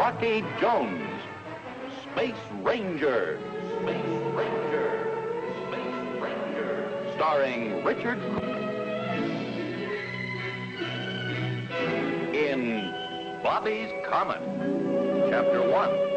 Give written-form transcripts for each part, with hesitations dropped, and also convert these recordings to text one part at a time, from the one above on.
Rocky Jones, Space Ranger, Space Ranger, Space Ranger, starring Richard in Bobby's Comet, Chapter 1.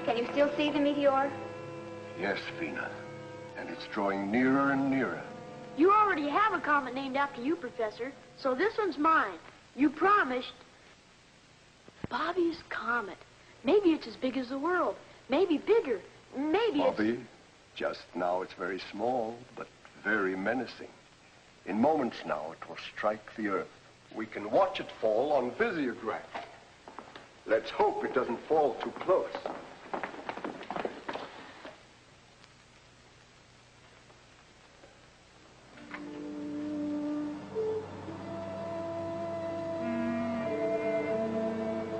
Can you still see the meteor? Yes, Vina. And it's drawing nearer and nearer. You already have a comet named after you, Professor, so this one's mine. You promised. Bobby's Comet. Maybe it's as big as the world. Maybe bigger. Maybe Bobby, just now it's very small, but very menacing. In moments now, it will strike the Earth. We can watch it fall on visiograph. Let's hope it doesn't fall too close.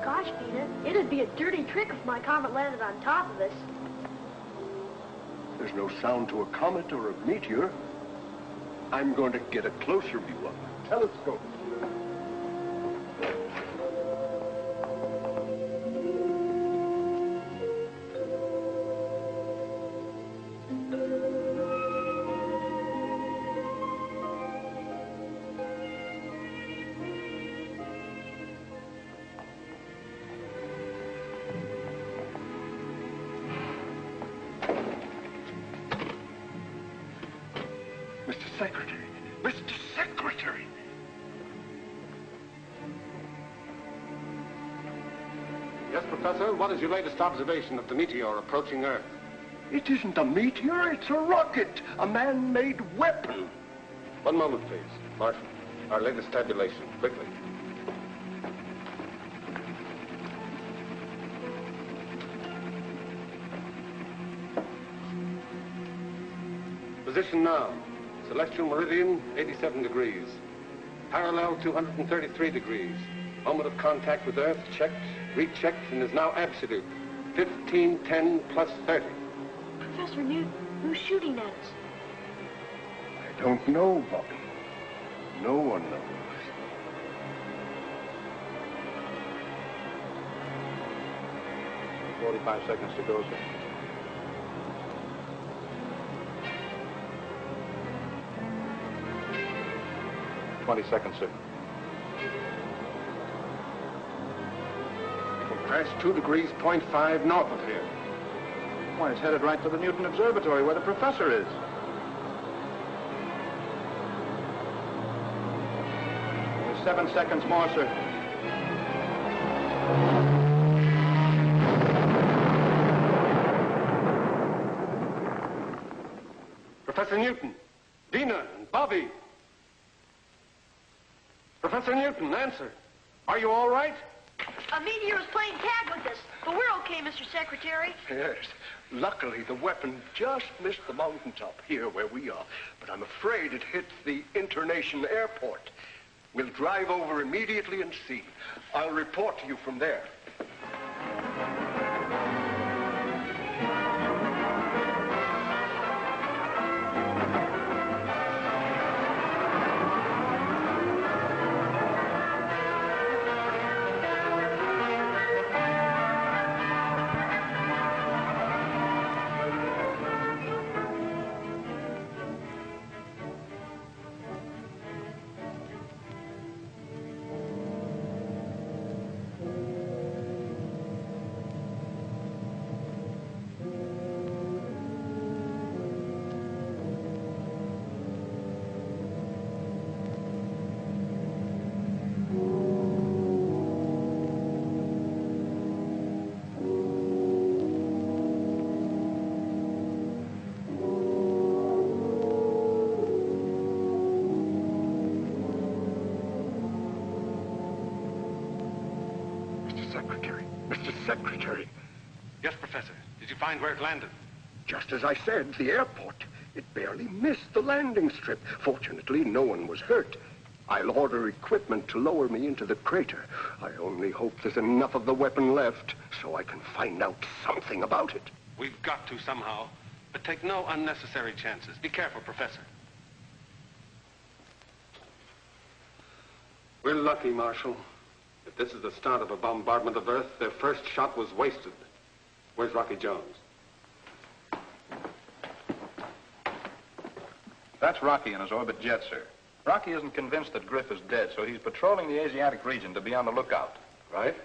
Gosh, Vina, it'd be a dirty trick if my comet landed on top of us. There's no sound to a comet or a meteor. I'm going to get a closer view of the telescope. Mr. Secretary! Mr. Secretary! Yes, Professor, what is your latest observation of the meteor approaching Earth? It isn't a meteor, it's a rocket, a man-made weapon. One moment, please. Marshal, our latest tabulation, quickly. Position now. Celestial meridian, 87 degrees. Parallel, 233 degrees. Moment of contact with Earth, checked, rechecked, and is now absolute. 1510 plus 30. Professor Newton, who's shooting at us? I don't know, Bobby. No one knows. $45 seconds to go, sir. 20 seconds, sir. We'll pass 2 degrees, 0.5 north of here. Why, it's headed right for the Newton Observatory where the professor is. Only 7 seconds more, sir. Professor Newton, Dina, and Bobby. Professor Newton, answer. Are you all right? A meteor is playing tag with us, but we're okay, Mr. Secretary. Yes. Luckily, the weapon just missed the mountaintop here where we are. But I'm afraid it hit the internation airport. We'll drive over immediately and see. I'll report to you from there. Mr. Secretary. Yes, Professor. Did you find where it landed? Just as I said, the airport. It barely missed the landing strip. Fortunately, no one was hurt. I'll order equipment to lower me into the crater. I only hope there's enough of the weapon left so I can find out something about it. We've got to somehow, but take no unnecessary chances. Be careful, Professor. We're lucky, Marshal. If this is the start of a bombardment of Earth, their first shot was wasted. Where's Rocky Jones? That's Rocky in his orbit jet, sir. Rocky isn't convinced that Griff is dead, so he's patrolling the Asiatic region to be on the lookout. Right?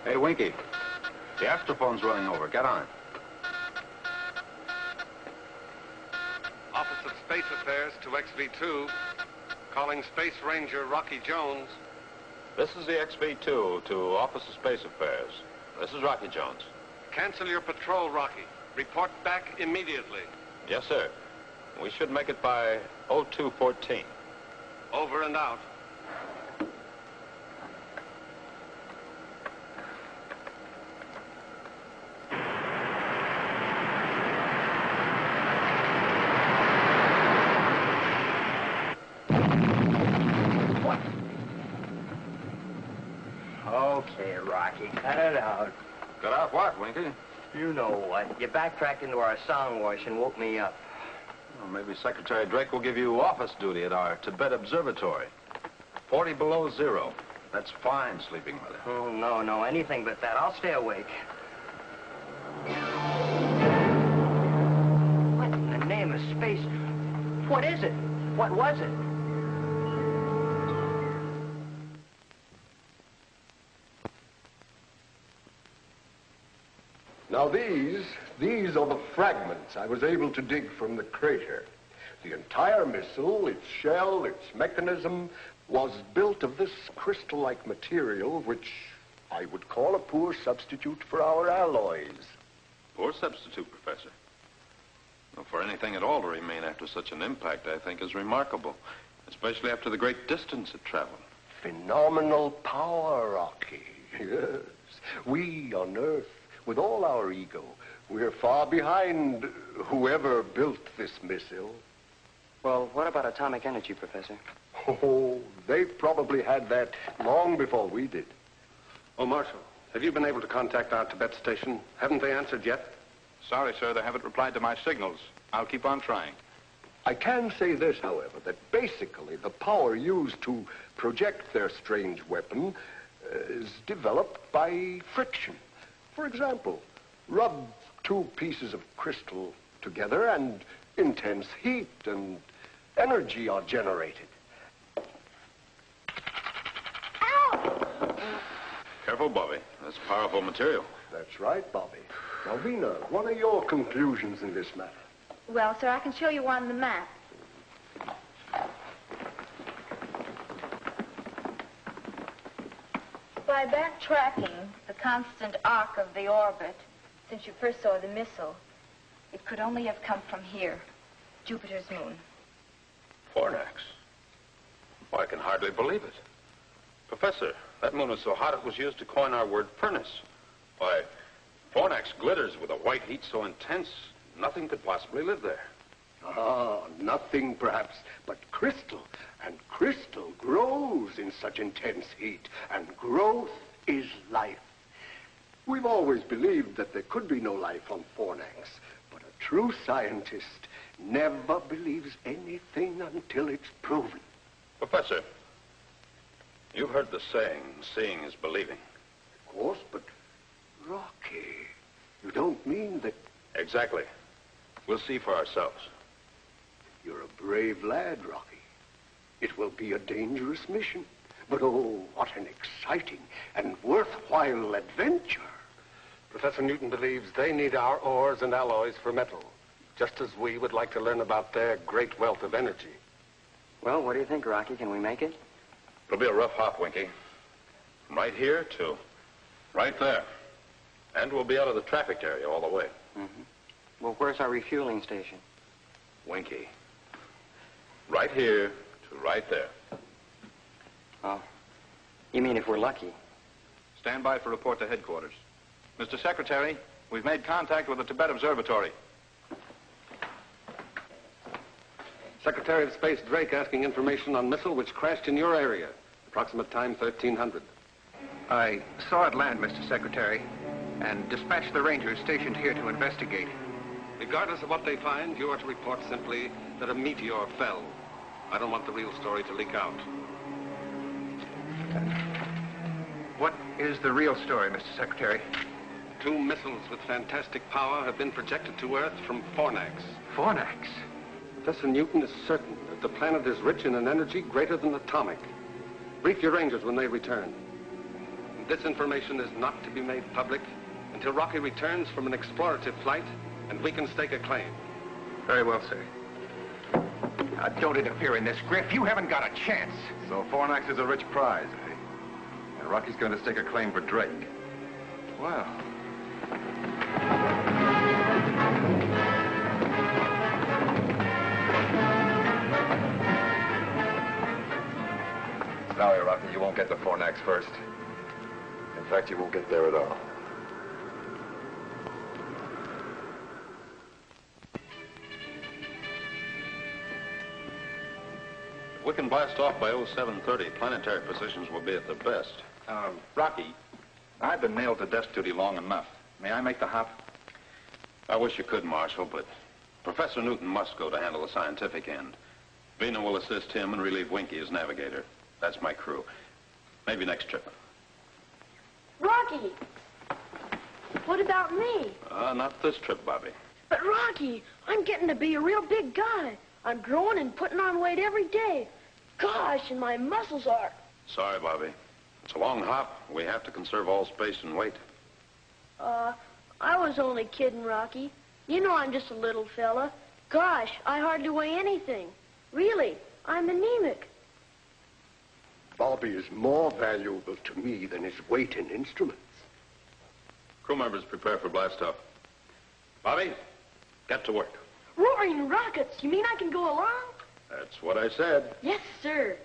Hey, Winky. The astrophone's running over. Get on it. Office of Space Affairs to XV2. Calling Space Ranger Rocky Jones. This is the XV2 to Office of Space Affairs. This is Rocky Jones. Cancel your patrol, Rocky. Report back immediately. Yes, sir. We should make it by 02:14. Over and out. Okay, Rocky, cut it out. Cut out what, Winky? You know what. You backtracked into our sound wash and woke me up. Well, maybe Secretary Drake will give you office duty at our Tibet Observatory. 40 below zero. That's fine sleeping weather. Oh, no, anything but that. I'll stay awake. What in the name of space? What is it? What was it? Now these are the fragments I was able to dig from the crater. The entire missile, its shell, its mechanism, was built of this crystal-like material, which I would call a poor substitute for our alloys. Poor substitute, Professor. Well, for anything at all to remain after such an impact, I think, is remarkable, especially after the great distance it traveled. Phenomenal power, Rocky. Yes. We on Earth, with all our ego, we're far behind whoever built this missile. Well, what about atomic energy, Professor? Oh, they probably had that long before we did. Oh, Marshal, have you been able to contact our Tibet station? Haven't they answered yet? Sorry, sir, they haven't replied to my signals. I'll keep on trying. I can say this, however, that basically the power used to project their strange weapon is developed by friction. For example, rub two pieces of crystal together and intense heat and energy are generated. Careful, Bobby. That's powerful material. That's right, Bobby. Now, Vina, what are your conclusions in this matter? Well, sir, I can show you on the map. By backtracking the constant arc of the orbit, since you first saw the missile, it could only have come from here, Jupiter's moon. Fornax. Well, I can hardly believe it. Professor, that moon was so hot it was used to coin our word furnace. Why, Fornax glitters with a white heat so intense, nothing could possibly live there. Ah, nothing perhaps, but crystal. And crystal grows in such intense heat, and growth is life. We've always believed that there could be no life on Fornax, but a true scientist never believes anything until it's proven. Professor, you've heard the saying, seeing is believing. Of course, but Rocky, you don't mean that... Exactly. We'll see for ourselves. You're a brave lad, Rocky. It will be a dangerous mission, but oh, what an exciting and worthwhile adventure. Professor Newton believes they need our ores and alloys for metal, just as we would like to learn about their great wealth of energy. Well, what do you think, Rocky? Can we make it? It'll be a rough hop, Winky. From right here to right there. And we'll be out of the traffic area all the way. Mm-hmm. Well, where's our refueling station? Winky. Right here to right there. Oh. You mean if we're lucky? Stand by for report to headquarters. Mr. Secretary, we've made contact with the Tibet Observatory. Secretary of Space Drake asking information on missile which crashed in your area. Approximate time 1300. I saw it land, Mr. Secretary, and dispatched the Rangers stationed here to investigate. Regardless of what they find, you are to report simply that a meteor fell. I don't want the real story to leak out. What is the real story, Mr. Secretary? 2 missiles with fantastic power have been projected to Earth from Fornax. Fornax? Professor Newton is certain that the planet is rich in an energy greater than atomic. Brief your Rangers when they return. This information is not to be made public until Rocky returns from an explorative flight and we can stake a claim. Very well, sir. Now, don't interfere in this, Griff. You haven't got a chance. So Fornax is a rich prize, eh? And Rocky's going to stake a claim for Drake. Well. Sorry, Rocky, you won't get to Fornax first. In fact, you won't get there at all. If we can blast off by 0730, planetary positions will be at their best. Rocky, I've been nailed to desk duty long enough. May I make the hop? I wish you could, Marshal, but Professor Newton must go to handle the scientific end. Vina will assist him and relieve Winky as navigator. That's my crew. Maybe next trip. Rocky! What about me? Not this trip, Bobby. But Rocky, I'm getting to be a real big guy. I'm growing and putting on weight every day. Gosh, and my muscles are... Sorry, Bobby. It's a long hop. We have to conserve all space and weight. I was only kidding, Rocky. You know I'm just a little fella. Gosh, I hardly weigh anything. Really, I'm anemic. Bobby is more valuable to me than his weight in instruments. Crew members prepare for blastoff. Bobby, get to work. Roaring rockets, you mean I can go along? That's what I said. Yes, sir.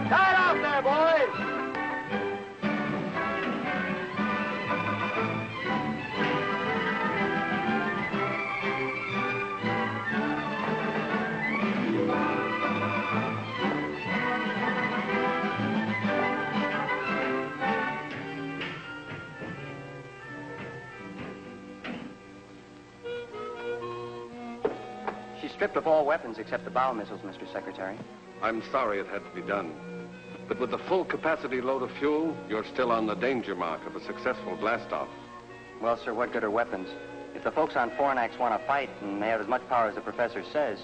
Start off there, boys! She's stripped of all weapons except the bow missiles, Mr. Secretary. I'm sorry it had to be done. But with the full capacity load of fuel, you're still on the danger mark of a successful blastoff. Well, sir, what good are weapons? If the folks on Fornax want to fight and they have as much power as the professor says,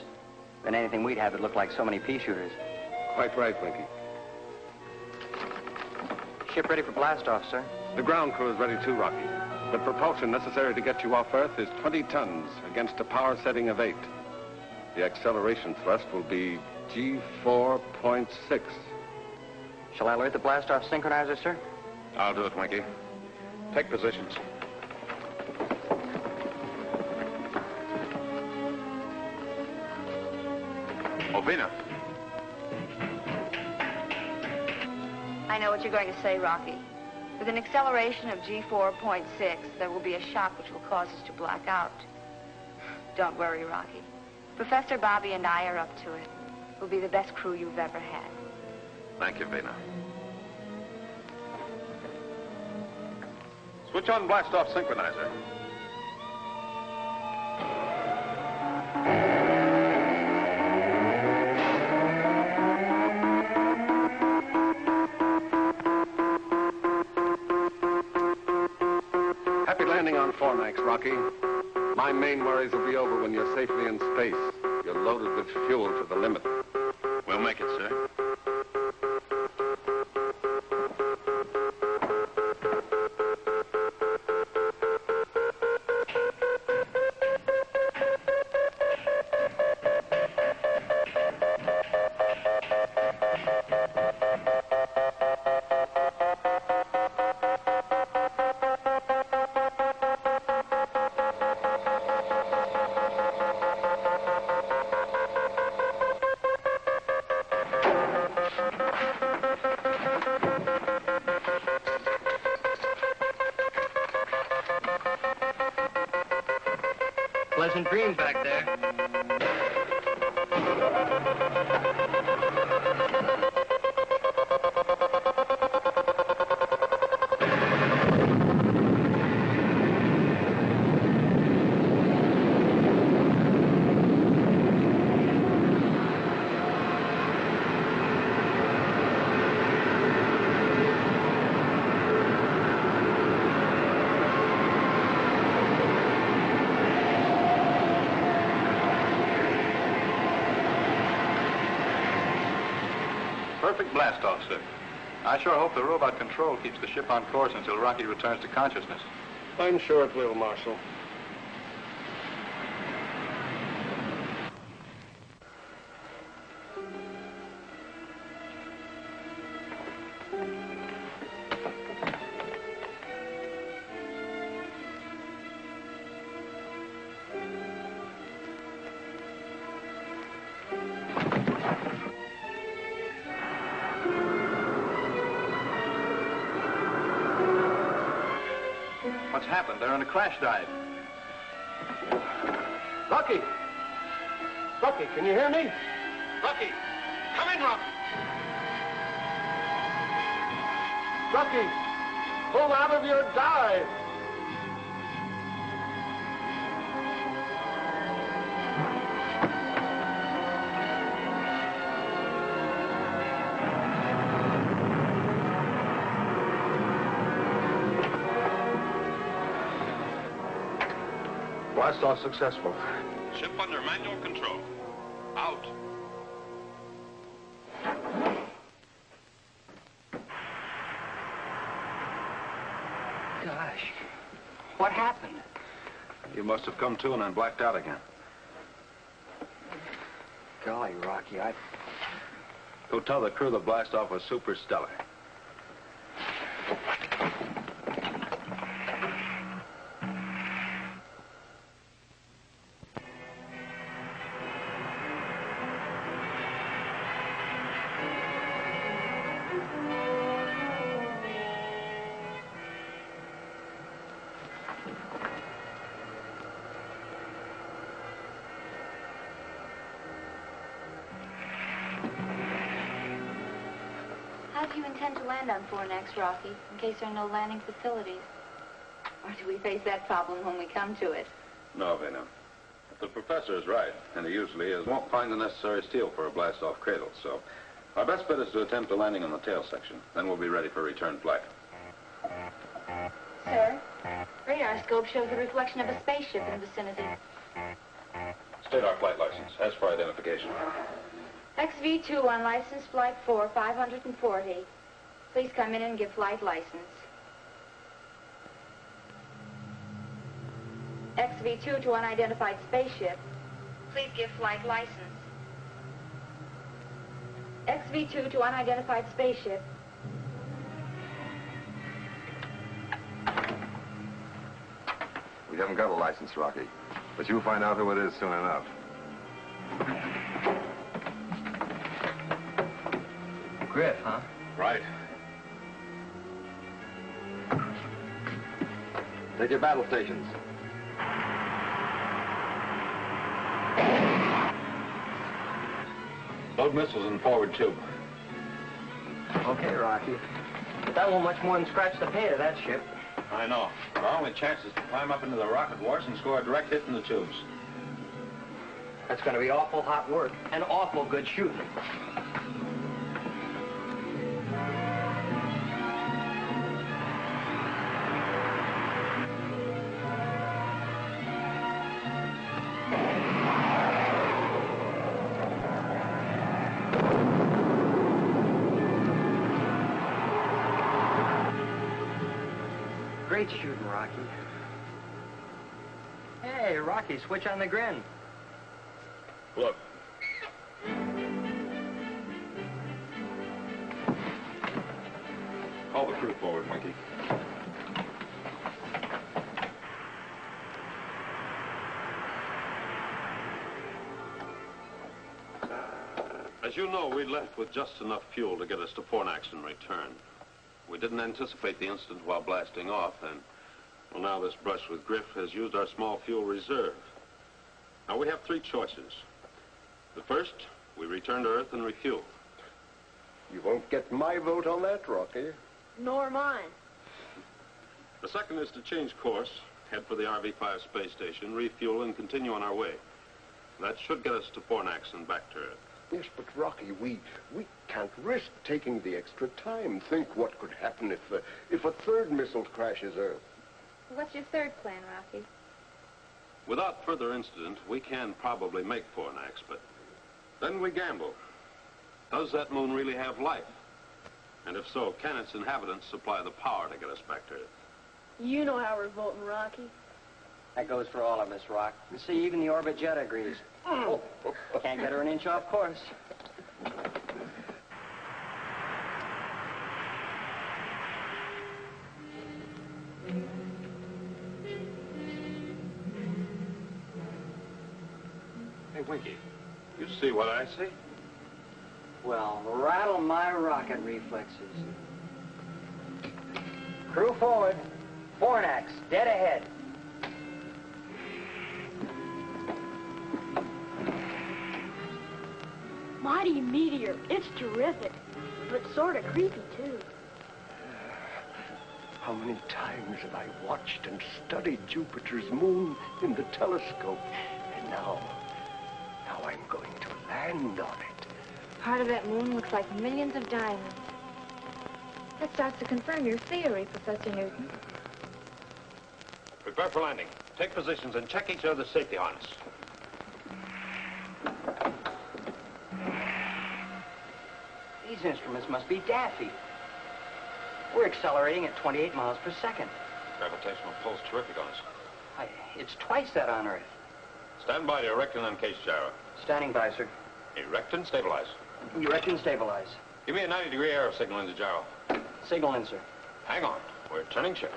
then anything we'd have would look like so many pea shooters. Quite right, Winky. Ship ready for blastoff, sir. The ground crew is ready too, Rocky. The propulsion necessary to get you off Earth is 20 tons against a power setting of 8. The acceleration thrust will be G4.6. Shall I alert the blastoff synchronizer, sir? I'll do it, Winky. Take positions. Ovina. I know what you're going to say, Rocky. With an acceleration of G4.6, there will be a shock which will cause us to black out. Don't worry, Rocky. Professor Bobby and I are up to it. We'll be the best crew you've ever had. Thank you, Vina. Switch on blastoff synchronizer. Happy landing on Fornax, Rocky. My main worries will be over when you're safely in space. You're loaded with fuel to the limit. We'll make it, sir. Pleasant dreams back there. Perfect blast-off, sir. I sure hope the robot control keeps the ship on course until Rocky returns to consciousness. I'm sure it will, Marshal. What's happened? They're in a crash dive. Rocky! Rocky, can you hear me? Rocky! Come in, Rocky! Rocky! Pull out of your dive! Blast off successful. Ship under manual control. Out. Gosh, what happened? You must have come to and then blacked out again. Golly, Rocky, Go tell the crew the blast off was super stellar. How do you intend to land on Fornax, Rocky, in case there are no landing facilities? Or do we face that problem when we come to it? No, Vena. If the professor is right, and he usually is, won't find the necessary steel for a blast-off cradle, so our best bet is to attempt a landing on the tail section. Then we'll be ready for return flight. Sir, radar scope shows the reflection of a spaceship in the vicinity. State our flight license. As for identification. XV2 on license flight 4, 540. Please come in and give flight license. XV2 to unidentified spaceship. Please give flight license. XV2 to unidentified spaceship. We haven't got a license, Rocky, but you'll find out who it is soon enough. Griff, huh? Right. Take your battle stations. Load missiles in forward tube. Okay, Rocky. But that won't much more than scratch the paint of that ship. I know. Our only chance is to climb up into the rocket wars and score a direct hit in the tubes. That's going to be awful hot work and awful good shooting. Great shooting, Rocky. Hey, Rocky, switch on the grin. Look. Call the crew forward, Winky. As you know, we left with just enough fuel to get us to Fornax and return. We didn't anticipate the incident while blasting off, and, well, now this brush with Griff has used our small fuel reserve. Now, we have three choices. The first, we return to Earth and refuel. You won't get my vote on that, Rocky. Nor mine. The second is to change course, head for the RV-5 space station, refuel, and continue on our way. That should get us to Fornax and back to Earth. Yes, but Rocky, we can't risk taking the extra time. Think what could happen if a third missile crashes Earth. What's your third plan, Rocky? Without further incident, we can probably make Fornax, but then we gamble. Does that moon really have life? And if so, can its inhabitants supply the power to get us back to Earth? You know how we're voting, Rocky. That goes for all of us, Rock. You see, even the orbit jet agrees. Can't get her an inch off course. Hey, Winky, you see what I see? Well, rattle my rocket reflexes. Crew forward. Fornax, dead ahead. Mighty meteor. It's terrific. But sort of creepy, too. How many times have I watched and studied Jupiter's moon in the telescope? And now I'm going to land on it. Part of that moon looks like millions of diamonds. That starts to confirm your theory, Professor Newton. Prepare for landing. Take positions and check each other's safety harness. These instruments must be daffy. We're accelerating at 28 miles per second. Gravitational pull's terrific on us. It's twice that on Earth. Stand by to erect and uncase gyro. Standing by, sir. Erect and stabilize. Erect and stabilize. Give me a 90-degree arrow signal into gyro. Signal in, sir. Hang on. We're turning shift.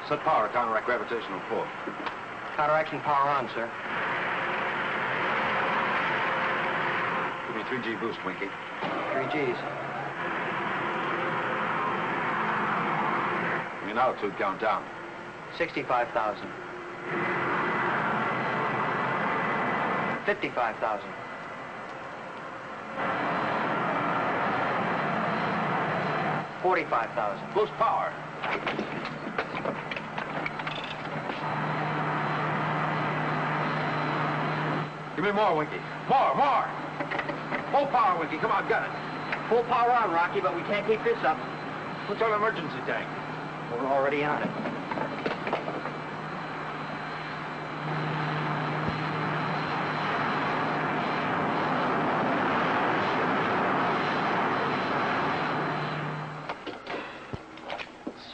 Set power, counteract gravitational pull. Counteracting power on, sir. Give me 3G boost, Winky. 3 Gs. Give me an altitude count down. 65,000. 55,000. 45,000. Boost power. Give me more, Winky. More! Full power, Winky. Come on, got it. Full power on, Rocky, but we can't keep this up. What's our emergency tank? We're already on it.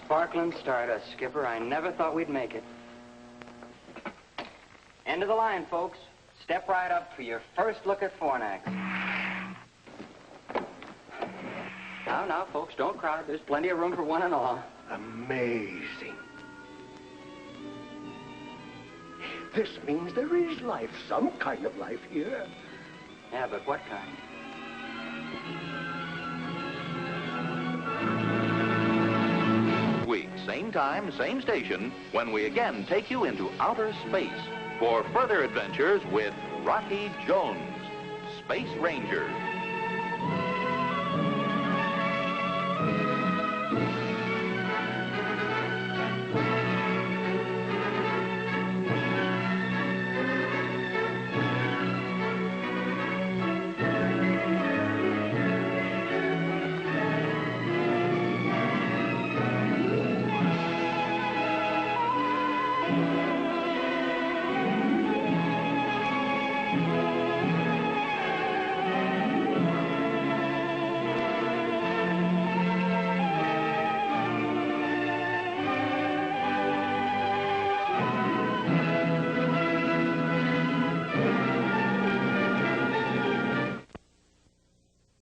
Sparkling stardust, Skipper. I never thought we'd make it. End of the line, folks. Step right up for your first look at Fornax. Now, folks, don't crowd. There's plenty of room for one and all. Amazing. This means there is life, some kind of life here. Yeah, but what kind? Week, same time, same station, when we again take you into outer space for further adventures with Rocky Jones, Space Ranger.